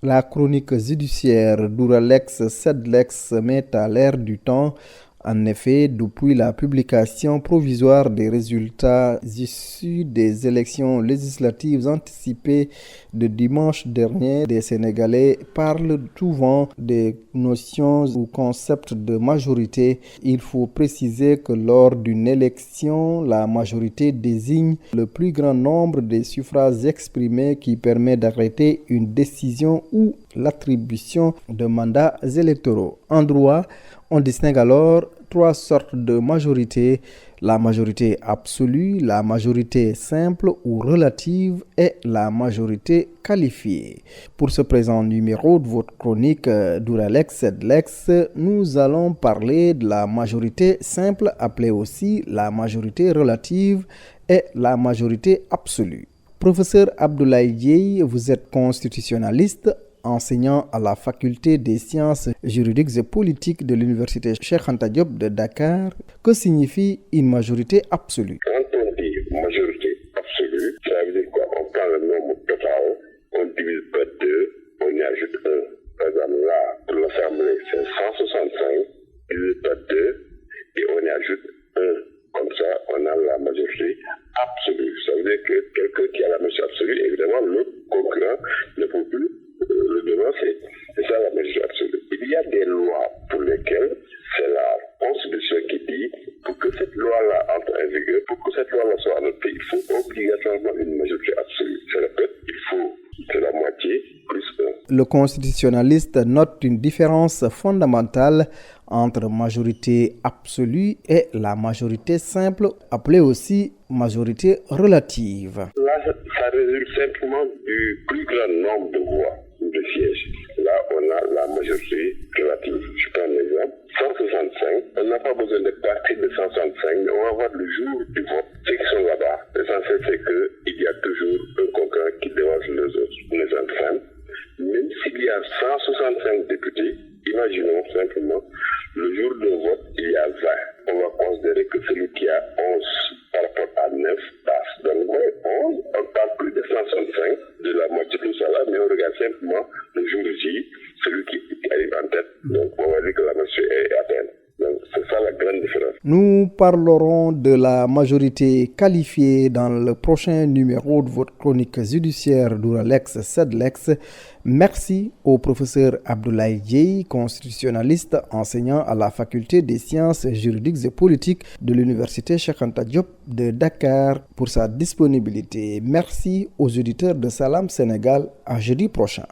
La chronique judiciaire d'Ouralex Sedlex met à l'ère du temps. En effet, depuis la publication provisoire des résultats issus des élections législatives anticipées de dimanche dernier, les Sénégalais parlent souvent des notions ou concepts de majorité. Il faut préciser que lors d'une élection, la majorité désigne le plus grand nombre de suffrages exprimés qui permet d'arrêter une décision ou l'attribution de mandats électoraux. En droit, on distingue alors trois sortes de majorité: la majorité absolue, la majorité simple ou relative et la majorité qualifiée. Pour ce présent numéro de votre chronique d'Ouralex Sedlex, nous allons parler de la majorité simple, appelée aussi la majorité relative et la majorité absolue. Professeur Abdoulaye Dieye, vous êtes constitutionnaliste, enseignant à la faculté des sciences juridiques et politiques de l'université Cheikh Anta Diop de Dakar. Que signifie une majorité absolue? Quand on dit majorité absolue, ça veut dire quoi? On prend le nombre total, on divise par 2, on y ajoute 1. Par exemple, là, pour l'Assemblée, c'est 165, divisé par 2, et on y ajoute 1. Comme ça, on a la majorité absolue. Ça veut dire que quelqu'un qui a la majorité absolue, évidemment, le concurrent ne peut plus le devancer. C'est ça la majorité absolue. Il y a des lois pour lesquelles c'est la Constitution qui dit, pour que cette loi-là entre en vigueur, pour que cette loi-là soit adoptée, il faut obligatoirement une majorité absolue. Je répète, il faut c'est la moitié plus 1. Le constitutionnaliste note une différence fondamentale entre majorité absolue et la majorité simple, appelée aussi majorité relative. Là, ça résulte simplement du plus grand nombre de voix ou de sièges. Là, on a la majorité relative. Je prends un exemple. 165, on n'a pas besoin de partir de 165, mais on va voir le jour du vote, ceux qui sont là-bas. L'essentiel, c'est qu'il y a toujours un concurrent qui devance les autres. Les enfants, même s'il y a 165 députés, imaginons simplement, le jour de vote, il y a 20. On va considérer que celui qui a 11 par rapport à 9 passe. Donc, ouais, 11, on ne parle plus de 165, de la moitié de ça là, mais on regarde simplement le jour J, celui qui arrive en tête. Donc, on va dire que la majorité est atteinte. Donc, c'est ça la grande différence. Nous parlerons de la majorité qualifiée dans le prochain numéro de votre chronique judiciaire d'Ouralex Sedlex. Merci au professeur Abdoulaye Dieye, constitutionnaliste, enseignant à la faculté des sciences juridiques et politiques de l'université Cheikh Anta Diop de Dakar, pour sa disponibilité. Merci aux auditeurs de Salam Sénégal. À jeudi prochain.